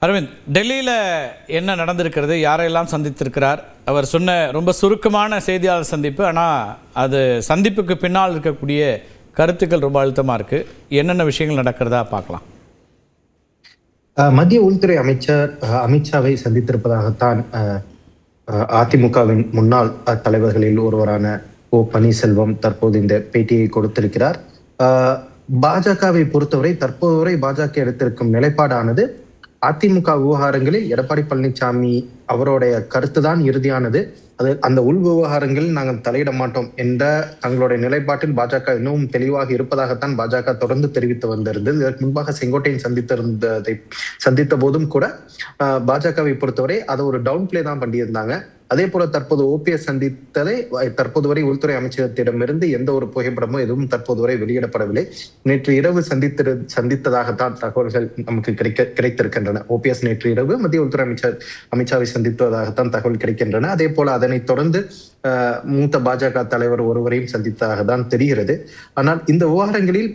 அரவிந்த், டெல்லியில் என்ன நடந்திருக்கிறது, யாரையெல்லாம் சந்தித்திருக்கிறார்? அவர் சொன்ன ரொம்ப சுருக்கமான செய்தியாளர் சந்திப்பு, ஆனால் அது சந்திப்புக்கு பின்னால் இருக்கக்கூடிய கருத்துக்கள் ரொம்ப அழுத்தமாக இருக்குது. என்னென்ன விஷயங்கள் நடக்கிறதா பார்க்கலாம். மத்திய உள்துறை அமைச்சர் அமித்ஷாவை சந்தித்திருப்பதாகத்தான் அதிமுகவின் முன்னாள் தலைவர்களில் ஒருவரான ஓ பன்னீர்செல்வம் தற்போது இந்த பேட்டியை கொடுத்திருக்கிறார். பாஜகவை பொறுத்தவரை தற்போது வரை பாஜக எடுத்திருக்கும் நிலைப்பாடானது அதிமுக விவகாரங்களில் எடப்பாடி பழனிசாமி அவருடைய கருத்துதான் இறுதியானது. அது அந்த உள் விவகாரங்களில் நாங்கள் தலையிட மாட்டோம் என்ற தங்களுடைய நிலைப்பாட்டில் பாஜக இன்னும் தெளிவாக இருப்பதாகத்தான் பாஜக தொடர்ந்து தெரிவித்து வந்திருந்தது. இதற்கு முன்பாக செங்கோட்டையன் சந்தித்த போதும் கூட பாஜகவை பொறுத்தவரை அதை ஒரு டவுன் பிளே தான் பண்ணியிருந்தாங்க. அதே போல தற்போது ஓபிஎஸ் சந்தித்ததை தற்போது வரை உள்துறை அமைச்சகத்திடமிருந்து எந்த ஒரு புகைப்படமோ எதுவும் தற்போது வரை வெளியிடப்படவில்லை. நேற்று இரவு சந்தித்ததாகத்தான் தகவல்கள் நமக்கு கிடைத்திருக்கின்றன. ஓபிஎஸ் நேற்று இரவு மத்திய உள்துறை அமைச்சர் அமித்ஷாவை சந்தித்ததாகத்தான் தகவல் கிடைக்கின்றன. அதே போல அதனைத் தொடர்ந்து மூத்த பாஜக தலைவர் ஒருவரையும் சந்தித்ததாக தான் தெரிகிறது. ஆனால் இந்த விவகாரங்களில்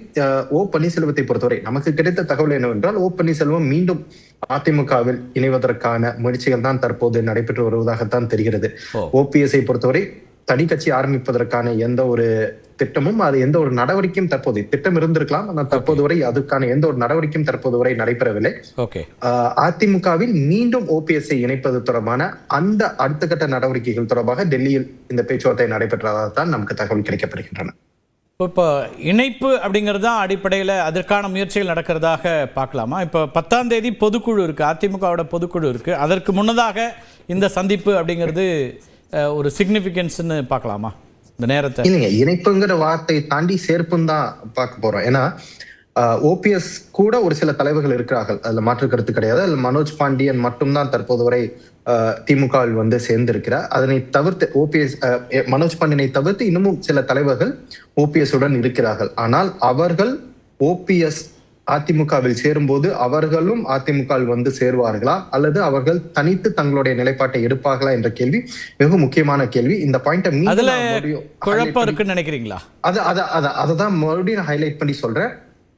ஓ பன்னீர்செல்வத்தை பொறுத்தவரை நமக்கு கிடைத்த தகவல் என்னவென்றால், ஓ பன்னீர்செல்வம் மீண்டும் அதிமுகவில் இணைவதற்கான முயற்சிகள் தான் தற்போது நடைபெற்று வருவதாகத்தான் தெரிகிறது. ஓபிஎஸ்ஐ பொறுத்தவரை தனி கட்சி ஆரம்பிப்பதற்கான எந்த ஒரு திட்டமும் அது எந்த ஒரு நடவடிக்கையும் தற்போது திட்டம் இருந்திருக்கலாம், ஆனால் தற்போது வரை அதுக்கான எந்த ஒரு நடவடிக்கையும் தற்போது வரை நடைபெறவில்லை. அதிமுகவில் மீண்டும் ஓபிஎஸ்ஐ இணைப்பது தொடர்பான அந்த அடுத்த கட்ட நடவடிக்கைகள் தொடர்பாக டெல்லியில் இந்த பேச்சுவார்த்தை நடைபெற்றதாகத்தான் நமக்கு தகவல் கிடைக்கப்படுகின்றன. இப்போ இணைப்பு அப்படிங்கிறது தான் அடிப்படையில் அதற்கான முயற்சிகள் நடக்கிறதாக பார்க்கலாமா? இப்போ 10ஆம் தேதி பொதுக்குழு இருக்குது, அதிமுகவோட பொதுக்குழு இருக்குது. அதற்கு முன்னதாக இந்த சந்திப்பு அப்படிங்கிறது ஒரு சிக்னிஃபிகன்ஸ்னு பார்க்கலாமா இந்த நேரத்தை? இல்லைங்க, இணைப்புங்கிற வார்த்தையை தாண்டி சேர்ப்புன்னு தான் பார்க்க போறோம். ஏன்னா ஓபிஎஸ் கூட ஒரு சில தலைவர்கள் இருக்கிறார்கள், அதுல மாற்று கருத்து கிடையாது. அதுல மனோஜ் பாண்டியன் மட்டும்தான் தற்போது வரை திமுகவில் சேர்ந்திருக்கிறார். அதனை தவிர்த்து ஓபிஎஸ் மனோஜ் பாண்டியனை தவிர்த்து இன்னமும் சில தலைவர்கள் ஓபிஎஸ் உடன் இருக்கிறார்கள். ஆனால் அவர்கள் ஓபிஎஸ் அதிமுகவில் சேரும்போது அவர்களும் அதிமுகவில் சேருவார்களா அல்லது அவர்கள் தனித்து தங்களுடைய நிலைப்பாட்டை எடுப்பார்களா என்ற கேள்வி மிக முக்கியமான கேள்வி. இந்த பாயிண்ட் குழப்பம் இருக்குன்னு நினைக்கிறீங்களா? அததான் மறுபடியும் ஹைலைட் பண்ணி சொல்றேன்.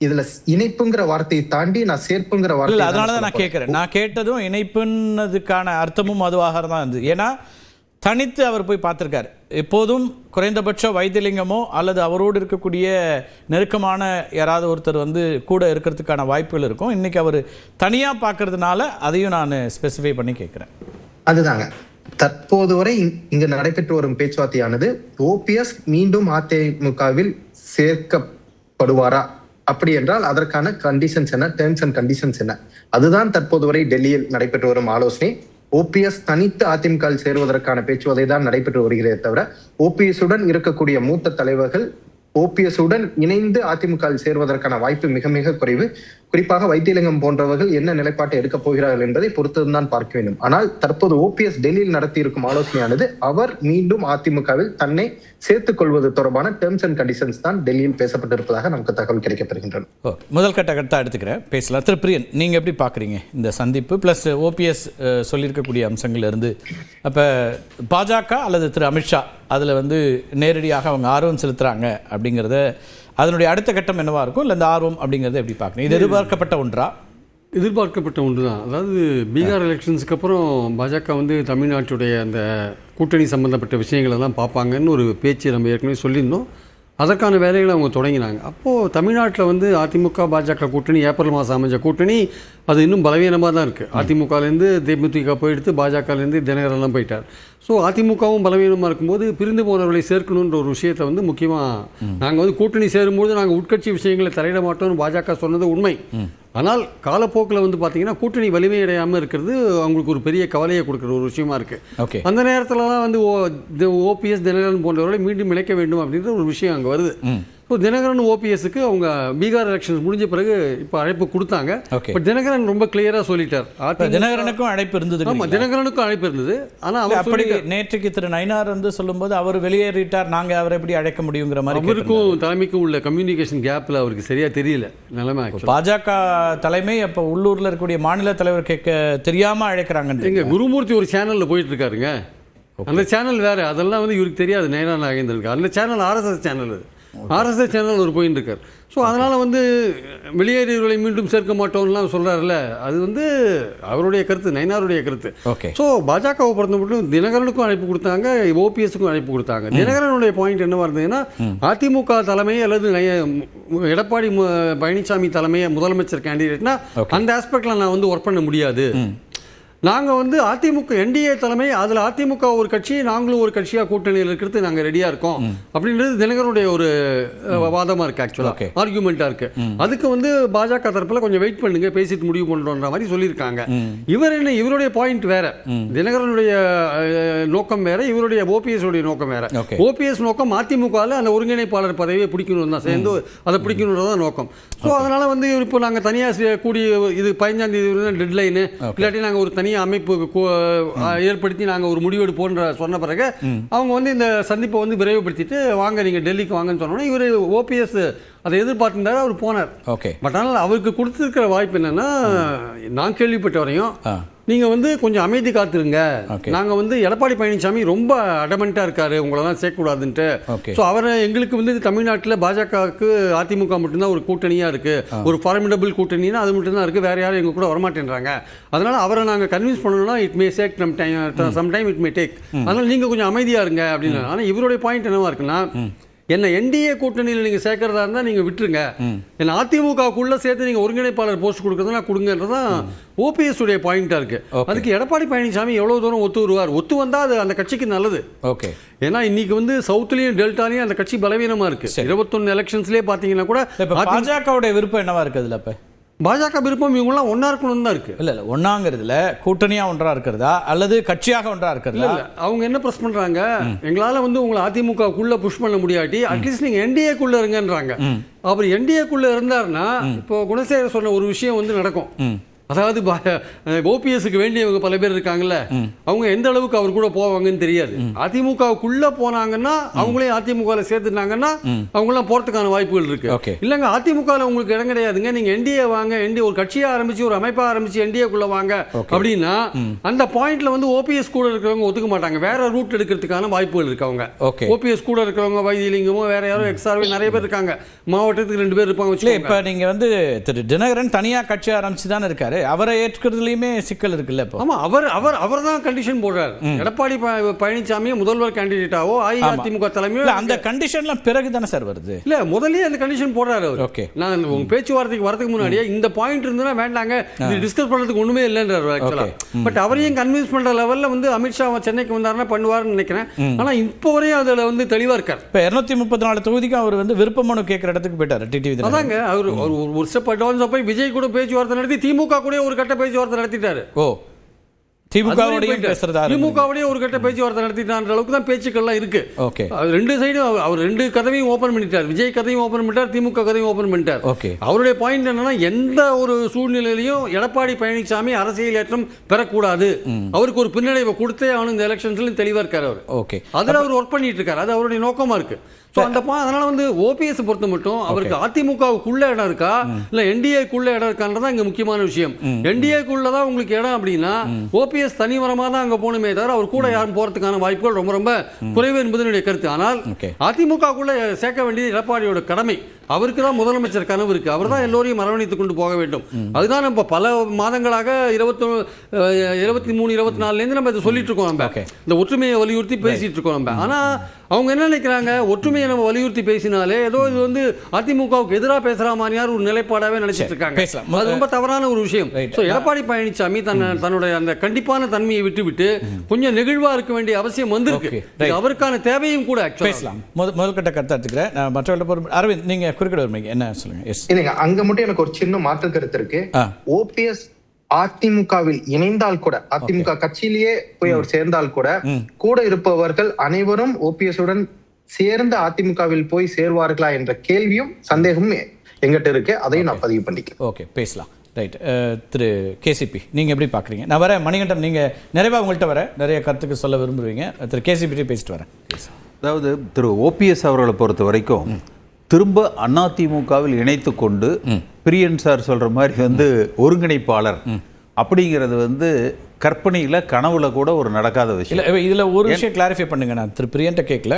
இதுல இணைப்புங்கிற வார்த்தையை தாண்டி நான் சேர்ப்புங்கிற வார்த்தை, அதனாலதான் நான் கேட்கிறேன். நான் கேட்டதும் இணைப்புன்னதுக்கான அர்த்தமும் அதுவாக தான் இருந்தது. ஏன்னா தனித்து அவர் போய் பார்த்திருக்காரு. எப்போதும் குறைந்தபட்ச வைத்தியலிங்கமோ அல்லது அவரோடு இருக்கக்கூடிய நெருக்கமான யாராவது ஒருத்தர் கூட இருக்கிறதுக்கான வாய்ப்புகள் இருக்கும். இன்னைக்கு அவர் தனியா பார்க்கறதுனால அதையும் நான் ஸ்பெசிஃபை பண்ணி கேட்கிறேன். அதுதாங்க தற்போது வரை இங்கு நடைபெற்று வரும் பேச்சுவார்த்தையானது ஓபிஎஸ் மீண்டும் அதிமுகவில் சேர்க்கப்படுவாரா, அப்படி என்றால் அதற்கான கண்டிஷன்ஸ் என்ன, டேர்ம்ஸ் அண்ட் கண்டிஷன்ஸ் என்ன, அதுதான் தற்போது வரை டெல்லியில் நடைபெற்று வரும் ஆலோசனை. ஓபிஎஸ் தனித்து அதிமுகவில் சேருவதற்கான பேச்சுவார்த்தை தான் நடைபெற்று வருகிறதே தவிர ஓபிஎஸ் உடன் இருக்கக்கூடிய மூத்த தலைவர்கள் ஓபிஎஸ் உடன் இணைந்து அதிமுகவில் சேருவதற்கான வாய்ப்பு மிக மிக குறைவு. குறிப்பாக வைத்தியலிங்கம் போன்றவர்கள் என்ன நிலைப்பாட்டை எடுக்கப் போகிறார்கள் என்பதை பொறுத்துதான் பார்க்க வேண்டும். ஆனால் தற்போது ஓபிஎஸ் டெல்லியில் நடத்தி இருக்கும் ஆலோசனையானது அவர் மீண்டும் அதிமுகவில் தன்னை சேர்த்துக் கொள்வது தொடர்பான டேர்ம்ஸ் அண்ட் கண்டிஷன்ஸ் தான் டெல்லியில் பேசப்பட்டிருப்பதாக நமக்கு தகவல் கிடைக்கப்படுகின்றன. முதல் கட்ட எடுத்துக்கிறேன், பேசலாம். திரு பிரியன், நீங்க எப்படி பாக்குறீங்க இந்த சந்திப்பு பிளஸ் ஓபிஎஸ் சொல்லியிருக்கக்கூடிய அம்சங்கள்ல இருந்து? அப்ப பாஜக அல்லது திரு அமித்ஷா அதுல நேரடியாக அவங்க ஆர்வம் செலுத்துறாங்க அப்படிங்கிறத, அதனுடைய அடுத்த கட்டம் என்னவா இருக்கும், இல்லை இந்த ஆர்வம் அப்படிங்கிறத எப்படி பார்க்கணும்? இது எதிர்பார்க்கப்பட்ட ஒன்றா? எதிர்பார்க்கப்பட்ட ஒன்று தான். அதாவது பீகார் எலெக்ஷன்ஸுக்கு அப்புறம் பாஜக தமிழ்நாட்டுடைய அந்த கூட்டணி சம்மந்தப்பட்ட விஷயங்களெல்லாம் பார்ப்பாங்கன்னு ஒரு பேச்சு நம்ம ஏற்கனவே சொல்லியிருந்தோம். அதற்கான வேலைகளை அவங்க தொடங்கினாங்க. அப்போது தமிழ்நாட்டில் அதிமுக பாஜக கூட்டணி ஏப்ரல் மாதம் அமைஞ்ச கூட்டணி அது இன்னும் பலவீனமாக தான் இருக்குது. அதிமுகலேருந்து தேமுதிக போயிடுத்து, பாஜகலேருந்து தினகரெல்லாம் போயிட்டார். ஸோ அதிமுகவும் பலவீனமாக இருக்கும்போது பிரிந்து போனவர்களை சேர்க்கணுன்ற ஒரு விஷயத்தை முக்கியமாக நாங்கள் கூட்டணி சேரும்போது நாங்கள் உட்கட்சி விஷயங்களை தலையிட மாட்டோம்னு பாஜக சொன்னது உண்மை. ஆனால் காலப்போக்கில் பார்த்தீங்கன்னா கூட்டணி வலிமை அடையாமல் இருக்கிறது அவங்களுக்கு ஒரு பெரிய கவலையை கொடுக்குற ஒரு விஷயமா இருக்குது. அந்த நேரத்துலலாம் ஓபிஎஸ் தினகரன் போன்றவர்களை மீண்டும் இணைக்க வேண்டும் அப்படின்ற ஒரு விஷயம் அங்கே வருது. இப்போ தினகரன் ஓபிஎஸ்க்கு அவங்க பீகார் எலெக்ஷன் முடிஞ்ச பிறகு இப்போ அழைப்பு கொடுத்தாங்க. பட் தினகரன் ரொம்ப கிளியரா சொல்லிட்டார். தினகரனுக்கும் அழைப்பு இருந்தது. ஆமா, தினகரனுக்கும் அழைப்பு இருந்தது. ஆனால் அப்படி நேற்றுக்கு திரு நயினார் சொல்லும்போது அவர் வெளியேறிட்டார், நாங்க அவரை எப்படி அழைக்க முடியுங்கிற மாதிரி அவருக்கும் தலைமைக்கும் உள்ள கம்யூனிகேஷன் கேப்ல அவருக்கு சரியா தெரியல நிலைமை. பாஜக தலைமை அப்போ உள்ளூர்ல இருக்கக்கூடிய மாநில தலைவர் கேட்க தெரியாம அழைக்கிறாங்க. எங்க குருமூர்த்தி ஒரு சேனல்ல போயிட்டு இருக்காருங்க. அந்த சேனல் வேற, அதெல்லாம் இவருக்கு தெரியாது. நயனா நாகேந்திரனுக்கு அந்த channel RSS channel. RSS channel ஒரு போயின்னு இருக்கார். ஸோ அதனால் வந்து வெளியேறியவர்களை மீண்டும் சேர்க்க மாட்டோம்லாம் சொல்கிறாருல்ல, அது வந்து அவருடைய கருத்து, நயினாருடைய கருத்து. ஓகே. ஸோ பாஜகவை பொறுத்த மட்டும் தினகரனுக்கும் அழைப்பு கொடுத்தாங்க, OPSக்கும் அழைப்பு கொடுத்தாங்க. தினகரனுடைய பாயிண்ட் என்னவா இருந்ததுன்னா, அதிமுக தலைமை அல்லது எடப்பாடி பழனிசாமி தலைமையை முதலமைச்சர் கேண்டிடேட்னா அந்த ஆஸ்பெக்டில் நான் வந்து ஒர்க் பண்ண முடியாது. நாங்கள் வந்து அதிமுக NDA தலைமை, அதில் அதிமுக ஒரு கட்சி, நாங்களும் ஒரு கட்சியாக கூட்டணியில் இருக்கிறது நாங்கள் ரெடியாக இருக்கோம் அப்படின்றது தினகரனுடைய ஒரு வாதமாக இருக்குது. ஆக்சுவலாக ஆர்குமெண்ட்டாக இருக்குது. அதுக்கு வந்து பாஜக தரப்பில் கொஞ்சம் வெயிட் பண்ணுங்க, பேசிட்டு முடிவு பண்ணுறோன்ற மாதிரி சொல்லியிருக்காங்க. இவருடைய பாயிண்ட் வேற, தினகரனுடைய நோக்கம் வேற, இவருடைய OPS உடைய நோக்கம் வேற. OPS நோக்கம் அதிமுகவில் அந்த ஒருங்கிணைப்பாளர் பதவியை பிடிக்கணும் தான், சேர்ந்து அதை பிடிக்கணுன்றதான் நோக்கம். ஸோ அதனால் வந்து இப்போ நாங்கள் தனியாக கூடி இது 15ஆம் தேதி டெட்லைனு, இல்லாட்டி நாங்கள் ஒரு தனியாக அமைப்பு ஏற்படுத்தி நாங்கள் ஒரு முடிவெடுப்போன்ற சொன்ன பிறகு அவங்க வந்து இந்த சந்திப்பை வந்து விரைவுபடுத்திட்டு வாங்க நீங்கள் டெல்லிக்கு வாங்கன்னு சொன்னோன்னா இவர் OPS அதை எதிர்பார்த்திருந்தாரு, அவர் போனார். ஓகே. பட் ஆனால் அவருக்கு கொடுத்துருக்கிற வாய்ப்பு என்னன்னா, நான் கேள்விப்பட்ட வரையும் நீங்கள் வந்து கொஞ்சம் அமைதி காத்துருங்க, நாங்கள் வந்து எடப்பாடி பழனிசாமி ரொம்ப அடமெண்ட்டாக இருக்காரு உங்களெல்லாம் சேர்க்கக்கூடாதுன்ட்டு. ஸோ அவரை எங்களுக்கு வந்து தமிழ்நாட்டில் பாஜகவுக்கு அதிமுக மட்டும்தான் ஒரு கூட்டணியாக இருக்குது, ஒரு ஃபார்மிடபிள் கூட்டணினா அது மட்டும்தான் இருக்குது, வேறு யாரும் எங்கள் கூட வரமாட்டேன்றாங்க. அதனால் அவரை நாங்கள் கன்வின்ஸ் பண்ணணும்னா it may take sometime it may take, அதனால் நீங்கள் கொஞ்சம் அமைதியாக இருங்க அப்படின்னு. ஆனால் இவருடைய பாயிண்ட் என்னவா இருக்குன்னா, என்ன NDA கூட்டணியில் நீங்கள் சேர்க்கறதா இருந்தால் நீங்கள் விட்டுருங்க, என்ன அதிமுகவுக்குள்ளே சேர்த்து நீங்கள் ஒருங்கிணைப்பாளர் போஸ்ட் கொடுக்குறதுனா கொடுங்கன்றதான் OPS உடைய பாயிண்டாக இருக்குது. அதுக்கு எடப்பாடி பழனிசாமி எவ்வளோ தூரம் ஒத்து வருவார், ஒத்து வந்தால் அது அந்த கட்சிக்கு நல்லது. ஓகே. ஏன்னா இன்னைக்கு வந்து சவுத்துலேயும் டெல்டாலையும் அந்த கட்சி பலவீனமாக இருக்குது. 21 எலெக்ஷன்ஸ்லேயே பார்த்தீங்கன்னா கூட பாஜகவுடைய விருப்பம் என்னவா இருக்குதுல்ல? இப்போ பாஜக விருப்பம் இவங்கெல்லாம் ஒன்றா இருக்கணும் தான் இருக்குது. இல்லை ஒன்றாங்கிறதுல கூட்டணியாக ஒன்றா இருக்கிறதா அல்லது கட்சியாக ஒன்றா இருக்கிறதா? இல்லை அவங்க என்ன ப்ரெஸ் பண்ணுறாங்க, எங்களால் வந்து உங்களை அதிமுகக்குள்ளே புஷ் பண்ண முடியாட்டி அட்லீஸ்ட் நீங்கள் NDAக்குள்ளே இருங்கன்றாங்க. அவர் NDAக்குள்ளே இருந்தாருன்னா இப்போ குணசேகர் சொன்ன ஒரு விஷயம் வந்து நடக்கும். அதாவது OPSக்கு வேண்டியவங்க பல பேர் இருக்காங்கல்ல, அவங்க எந்த அளவுக்கு அவர் கூட போவாங்கன்னு தெரியாது. அதிமுகவுக்குள்ள போனாங்கன்னா அவங்களே அதிமுகவில் சேர்த்துட்டாங்கன்னா அவங்களாம் போறதுக்கான வாய்ப்புகள் இருக்கு. இல்லைங்க அதிமுகவில் உங்களுக்கு இடம் கிடையாதுங்க, நீங்க NDA வாங்க, ஒரு கட்சியை ஆரம்பிச்சு ஒரு அமைப்பா ஆரம்பிச்சு NDAக்குள்ள வாங்க அப்படின்னா அந்த பாயிண்ட்ல வந்து OPS கூட இருக்கிறவங்க ஒத்துக்க மாட்டாங்க, வேற ரூட் எடுக்கிறதுக்கான வாய்ப்புகள் இருக்கு. அவங்க OPS கூட இருக்கிறவங்க வைத்தியலிங்கமோ வேற யாரும் எக்ஸ்ஆர்வே நிறைய பேர் இருக்காங்க, மாவட்டத்துக்கு 2 பேர் இருப்பாங்க. இப்ப நீங்க வந்து திரு தினகரன் தனியா கட்சி ஆரம்பிச்சு தானே இருக்காரு, அவரை ஏற்றுக்கிறதுலயுமே சிக்கல் இருக்குல்ல? ஆமா, அவர் தான் கண்டிஷன் போடுறாரு. எடப்பாடி பழனிசாமி முதல்வர் கேண்டிடேட்டாவோ அஇஅதிமுக தலைமையோ அந்த கண்டிஷன்லாம் பிறகு தானே சார் வருது? இல்ல முதல்லயே அந்த கண்டிஷன் போடுறாரு அவர். ஓகே, நான் உங்க பேச்சுவார்த்தைக்கு வரதுக்கு முன்னாடியே இந்த பாயிண்ட் இருந்ததுன்னா வேண்டாங்க, இது டிஸ்கஸ் பண்றதுக்கு ஒண்ணுமே இல்லைன்றாரு ஆக்சுவலா. பட் அவரையும் கன்வின்ஸ் பண்ற லெவல்ல வந்து அமித்ஷா சென்னைக்கு வந்தாருன்னா பண்ணுவாருன்னு நினைக்கிறேன். ஆனா இப்போ வரையும் அதுல வந்து தெளிவா இருக்காரு. இப்ப 234 தொகுதிக்கு அவர் வந்து விருப்ப மனு கேட்கிற இடத்துக்கு போயிட்டாரு டிடிவி. அதாங்க அவர் ஒரு ஸ்டெப் அட்வான்ஸ் போய் விஜய் கூட பேச்சுவார்த்தை நடத்தி திமுக கூட ஒரு கட்ட பேச்சுவார்த்தை நடத்திட்டாரு. திமுகவுடைய ஒரு கட்ட பேச்சுவார்த்தை நடத்திட்டான்ற அளவுக்கு தான் பேச்சுக்கள்லாம் இருக்கு. ரெண்டு சைடும் அவர் 2 கதவையும் ஓபன் பண்ணிட்டார். விஜய் கதையும் ஓபன் பண்ணிட்டார், திமுக கதையும் ஓபன் பண்ணிட்டார். அவருடைய பாயிண்ட் என்னன்னா, எந்த ஒரு சூழ்நிலையிலையும் எடப்பாடி பழனிசாமி அரசியல் ஏற்றம் பெறக்கூடாது, அவருக்கு ஒரு பின்னடைவை கொடுத்தே அவனு இந்த எலெக்ஷன்ஸ்ல தெளிவா இருக்காரு அவர். அதுல அவர் ஒர்க் பண்ணிட்டு இருக்காரு, அது அவருடைய நோக்கமா இருக்கு. அதனால வந்து OPS பொறுத்த மட்டும் அவருக்கு அதிமுகவுக்குள்ள இடம் இருக்கா இல்ல NDAக்குள்ள இடம் இருக்கான்றதான் இங்க முக்கியமான விஷயம். NDAக்குள்ளதான் உங்களுக்கு இடம் அப்படின்னா OPS தனிவரமா தான் அங்க போகணுமே தவிர அவர் கூட யாரும் போறதுக்கான வாய்ப்புகள் ரொம்ப ரொம்ப குறைவு என்பது என்னுடைய கருத்து. ஆனால் அதிமுகக்குள்ள சேர்க்க வேண்டியது எடப்பாடியோட கடமை. அவருக்கு தான் முதலமைச்சர் கனவு இருக்கு, அவர் தான் எல்லோரையும் அரவணைத்துக் கொண்டு போக வேண்டும். அதுதான் நம்ம பல மாதங்களாக 23, 24 நம்ம இதை சொல்லிட்டு இருக்கோம். நம்ம இந்த ஒற்றுமையை வலியுறுத்தி பேசிட்டு இருக்கோம் நம்ம. ஆனா அவங்க என்ன நினைக்கிறாங்க, ஒற்றுமையை நம்ம வலியுறுத்தி பேசினாலே ஏதோ இது வந்து அதிமுகவுக்கு எதிராக பேசுற மாதிரியான ஒரு நிலைப்பாடாவே நினைச்சிட்டு இருக்காங்க. அது ரொம்ப தவறான ஒரு விஷயம். எடப்பாடி பழனிசாமி தன்னுடைய அந்த கண்டிப்பான தன்மையை விட்டுவிட்டு கொஞ்சம் நெகிழ்வா இருக்க வேண்டிய அவசியம் வந்திருக்கு. அவருக்கான தேவையும் கூட. பேசலாம். முதல் கட்ட கருத்து எடுத்துக்கிறேன். மற்றவர்கள் அரவிந்த் நீங்க குறுக்கிட வருவீங்க, என்ன சொல்லுங்க? இல்லைங்க, அங்க மட்டும் எனக்கு ஒரு சின்ன மாற்று கருத்து இருக்கு. OPS அதிமுகவில் இணைந்தால் கூட, அதிமுக கட்சியிலேயே போய் அவர் சேர்ந்தால் கூட, கூட இருப்பவர்கள் அனைவரும் OPS உடன் சேர்ந்து அதிமுகவில் போய் சேர்வார்களா என்ற கேள்வியும் சந்தேகமும் எங்கிட்ட இருக்கு. அதையும் நான் பதிவு பண்ணிக்கிறேன். ஓகே, பேசலாம். ரைட். திரு KCP நீங்க எப்படி பாக்குறீங்க? நான் வரேன் மணிகண்டன், நீங்க நிறைவா உங்கள்கிட்ட வர நிறைய கருத்துக்கு சொல்ல விரும்புவீங்க. திரு KCP பேசிட்டு வரேன். அதாவது திரு OPS அவர்களை பொறுத்த வரைக்கும் திரும்ப அதிமுகவில் இணைத்து கொண்டு பிரியன் சார் சொல்ற மாதிரி வந்து ஒருங்கிணைப்பாளர் அப்படிங்கிறது வந்து கற்பனையில கனவுல கூட ஒரு நடக்காத விஷயம். இதுல ஒரு விஷயம் கிளாரிஃபை பண்ணுங்க, நான் திரு பிரியன்ட்ட கேட்கல.